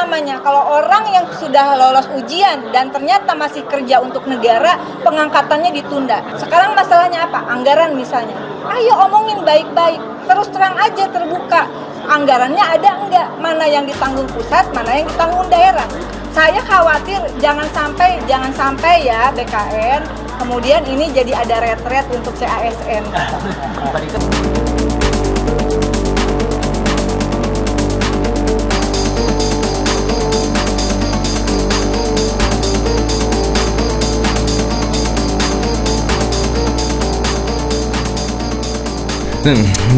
namanya kalau orang yang sudah lolos ujian dan ternyata masih kerja untuk negara, pengangkatannya ditunda. Sekarang masalahnya apa? Anggaran misalnya. Ayo omongin baik-baik, terus terang aja, terbuka. Anggarannya ada enggak? Mana yang ditanggung pusat, mana yang ditanggung daerah. Saya khawatir jangan sampai ya BKN kemudian ini jadi ada retret untuk CASN.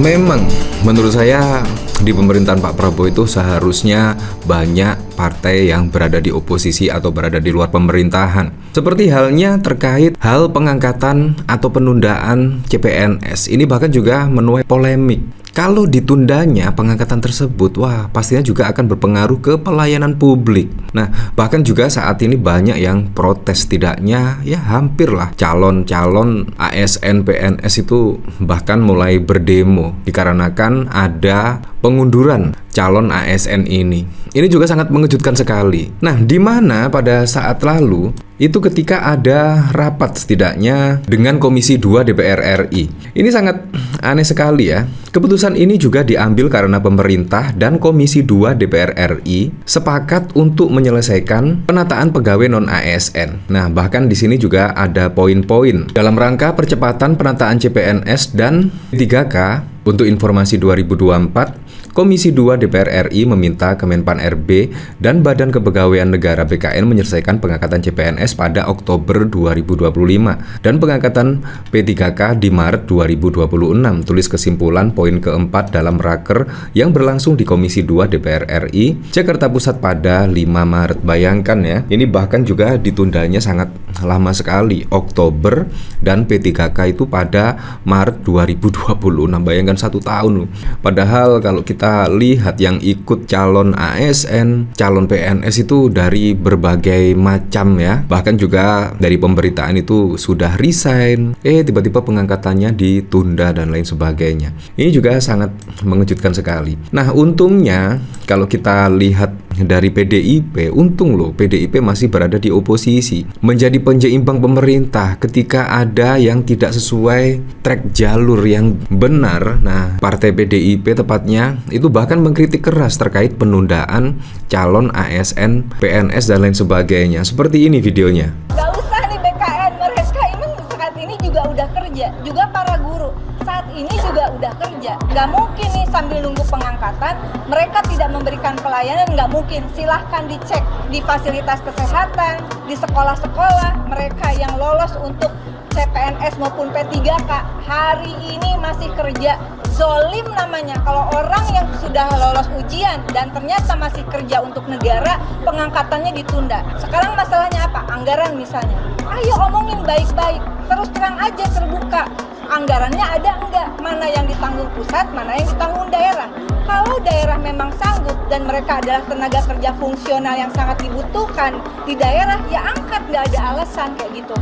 Memang menurut saya di pemerintahan Pak Prabowo itu seharusnya banyak partai yang berada di oposisi atau berada di luar pemerintahan. Seperti halnya terkait hal pengangkatan atau penundaan CPNS. Ini bahkan juga menuai polemik. Kalau ditundanya pengangkatan tersebut, wah pastinya juga akan berpengaruh ke pelayanan publik. Nah, bahkan juga saat ini banyak yang protes, tidaknya ya hampirlah calon-calon ASN PNS itu bahkan mulai berdemo dikarenakan ada pengunduran calon ASN ini. Ini juga sangat mengejutkan sekali. Nah, di mana pada saat lalu itu ketika ada rapat setidaknya dengan Komisi 2 DPR RI. Ini sangat aneh sekali ya. Keputusan ini juga diambil karena pemerintah dan Komisi 2 DPR RI sepakat untuk menyelesaikan penataan pegawai non-ASN. Nah, bahkan di sini juga ada poin-poin dalam rangka percepatan penataan CPNS dan 3K. Untuk informasi 2024, Komisi 2 DPR RI meminta Kemenpan RB dan Badan Kepegawaian Negara BKN menyelesaikan pengangkatan CPNS pada Oktober 2025 dan pengangkatan P3K di Maret 2026. Tulis kesimpulan poin keempat dalam raker yang berlangsung di Komisi 2 DPR RI Jakarta Pusat pada 5 Maret. Bayangkan ya, ini bahkan juga ditundanya sangat lama sekali, Oktober, dan P3K itu pada Maret 2026. Bayangkan 1 tahun. Padahal kalau kita lihat yang ikut calon ASN, calon PNS itu dari berbagai macam ya. Bahkan juga dari pemberitaan itu sudah resign, tiba-tiba pengangkatannya ditunda dan lain sebagainya. Ini juga sangat mengejutkan sekali. Nah, untungnya kalau kita lihat dari PDIP, untung loh PDIP masih berada di oposisi, menjadi penyeimbang pemerintah ketika ada yang tidak sesuai track jalur yang benar. Nah, partai PDIP tepatnya itu bahkan mengkritik keras terkait penundaan calon ASN, PNS dan lain sebagainya. Seperti ini videonya. Gak usah nih BKN, mereka ini saat ini juga udah kerja, juga para guru saat ini juga udah kerja. Gak mungkin nih sambil nunggu pengangkatan mereka tidak memberikan pelayanan, gak mungkin. Silahkan dicek di fasilitas kesehatan, di sekolah-sekolah, mereka yang lolos untuk CPNS maupun P3K hari ini masih kerja. Zolim namanya kalau orang yang sudah lolos ujian dan ternyata masih kerja untuk negara, pengangkatannya ditunda. Sekarang masalahnya apa? Anggaran misalnya. Ayo omongin baik-baik, terus terang aja, terbuka. Anggarannya ada enggak? Mana yang ditanggung pusat, mana yang ditanggung daerah. Kalau daerah memang sanggup dan mereka adalah tenaga kerja fungsional yang sangat dibutuhkan di daerah, ya angkat, nggak ada alasan kayak gitu.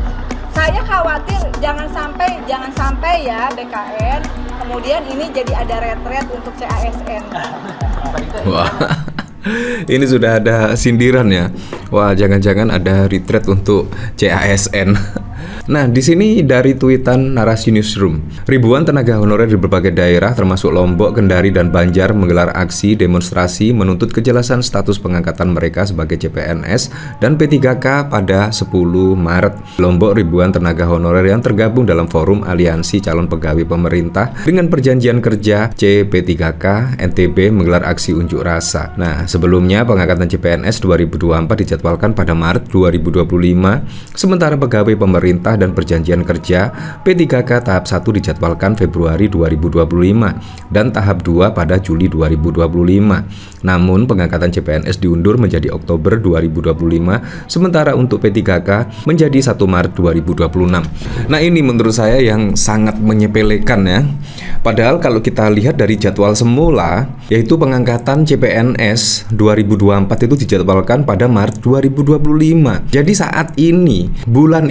Saya khawatir jangan sampai ya BKN kemudian ini jadi ada retret untuk CASN. Wah, ini sudah ada sindiran ya. Wah, jangan-jangan ada retret untuk CASN. Nah, di sini dari tweetan Narasi Newsroom, ribuan tenaga honorer di berbagai daerah termasuk Lombok, Kendari, dan Banjar menggelar aksi demonstrasi menuntut kejelasan status pengangkatan mereka sebagai CPNS dan P3K pada 10 Maret. Lombok, ribuan tenaga honorer yang tergabung dalam Forum Aliansi Calon Pegawai Pemerintah dengan Perjanjian Kerja CP3K NTB menggelar aksi unjuk rasa. Nah, sebelumnya pengangkatan CPNS 2024 dijadwalkan pada Maret 2025, sementara pegawai pemerintah dan Perjanjian Kerja P3K tahap 1 dijadwalkan Februari 2025 dan tahap 2 pada Juli 2025. Namun pengangkatan CPNS diundur menjadi Oktober 2025, sementara untuk P3K menjadi 1 Maret 2026. Nah, ini menurut saya yang sangat menyepelekan ya. Padahal kalau kita lihat dari jadwal semula, yaitu pengangkatan CPNS 2024 itu dijadwalkan pada Maret 2025. Jadi saat ini, bulan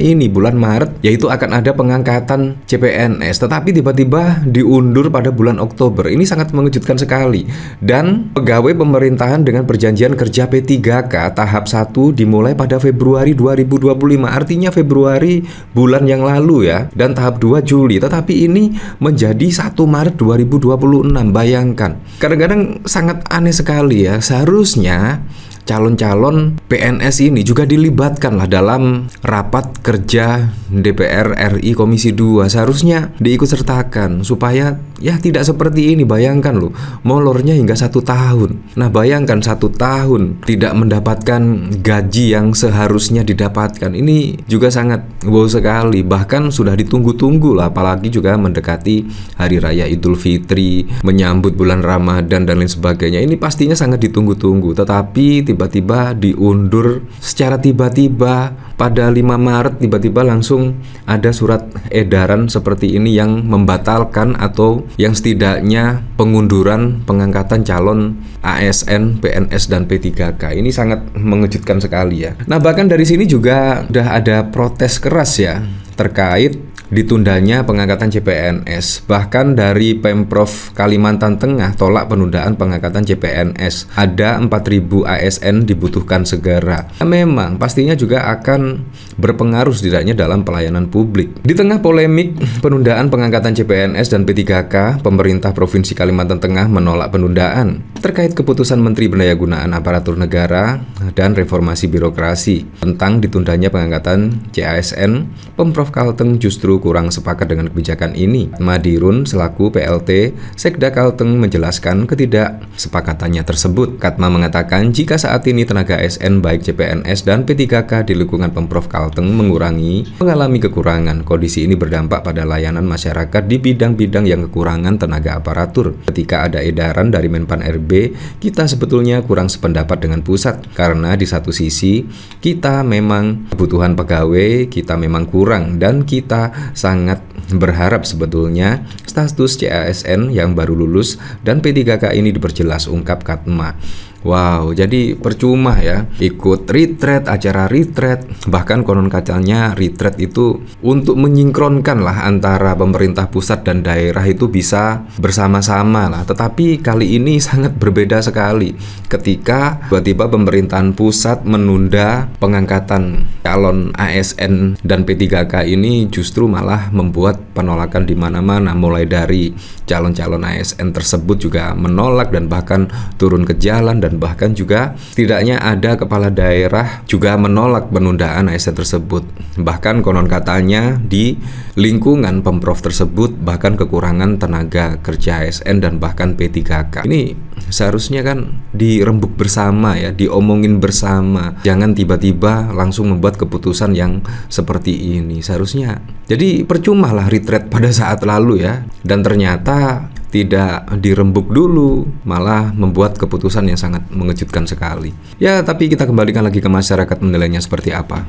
bulan Maret, yaitu akan ada pengangkatan CPNS, tetapi tiba-tiba diundur pada bulan Oktober. Ini sangat mengejutkan sekali. Dan pegawai pemerintahan dengan perjanjian kerja P3K tahap 1 dimulai pada Februari 2025, artinya Februari bulan yang lalu ya, dan tahap 2 Juli, tetapi ini menjadi 1 Maret 2026. Bayangkan, kadang-kadang sangat aneh sekali ya. Seharusnya calon-calon PNS ini juga dilibatkan lah dalam rapat kerja DPR RI Komisi 2. Seharusnya diikutsertakan supaya ya tidak seperti ini. Bayangkan loh, molornya hingga 1 tahun. Nah bayangkan 1 tahun tidak mendapatkan gaji yang seharusnya didapatkan. Ini juga sangat wow sekali. Bahkan sudah ditunggu-tunggu lah, apalagi juga mendekati Hari Raya Idul Fitri, menyambut bulan Ramadan dan lain sebagainya. Ini pastinya sangat ditunggu-tunggu, tetapi tiba-tiba diundur secara tiba-tiba. Pada 5 Maret tiba-tiba langsung ada surat edaran seperti ini yang membatalkan atau yang setidaknya pengunduran pengangkatan calon ASN, PNS dan P3K. Ini sangat mengejutkan sekali ya. Nah bahkan dari sini juga udah ada protes keras ya terkait ditundanya pengangkatan CPNS. Bahkan dari Pemprov Kalimantan Tengah tolak penundaan pengangkatan CPNS. Ada 4.000 ASN dibutuhkan segera. Memang pastinya juga akan berpengaruh setidaknya dalam pelayanan publik. Di tengah polemik penundaan pengangkatan CPNS dan P3K, pemerintah Provinsi Kalimantan Tengah menolak penundaan terkait keputusan Menteri Pendayagunaan Aparatur Negara dan Reformasi Birokrasi tentang ditundanya pengangkatan CASN. Pemprov Kalteng justru kurang sepakat dengan kebijakan ini. Madirun selaku PLT Sekda Kalteng menjelaskan ketidaksepakatannya tersebut. Katma mengatakan jika saat ini tenaga ASN baik CPNS dan P3K di lingkungan Pemprov Kalteng mengalami kekurangan. Kondisi ini berdampak pada layanan masyarakat di bidang-bidang yang kekurangan tenaga aparatur. Ketika ada edaran dari Menpan RB, kita sebetulnya kurang sependapat dengan pusat karena di satu sisi kita memang kebutuhan pegawai kita memang kurang dan kita sangat berharap sebetulnya status CASN yang baru lulus dan P3K ini diperjelas, ungkap Katma. Wow, jadi percuma ya ikut retreat, acara retreat, bahkan konon katanya retreat itu untuk menyinkronkan lah antara pemerintah pusat dan daerah itu bisa bersama-sama lah. Tetapi kali ini sangat berbeda sekali ketika tiba-tiba pemerintahan pusat menunda pengangkatan calon ASN dan P3K ini, justru malah membuat penolakan di mana-mana, mulai dari calon-calon ASN tersebut juga menolak dan bahkan turun ke jalan, dan bahkan juga setidaknya ada kepala daerah juga menolak penundaan ASN tersebut. Bahkan konon katanya di lingkungan Pemprov tersebut bahkan kekurangan tenaga kerja ASN dan bahkan P3K. Ini seharusnya kan dirembuk bersama ya, diomongin bersama. Jangan tiba-tiba langsung membuat keputusan yang seperti ini. Seharusnya jadi percuma lah retreat pada saat lalu ya, dan ternyata tidak dirembuk dulu, malah membuat keputusan yang sangat mengejutkan sekali. Ya, tapi kita kembalikan lagi ke masyarakat menilainya seperti apa.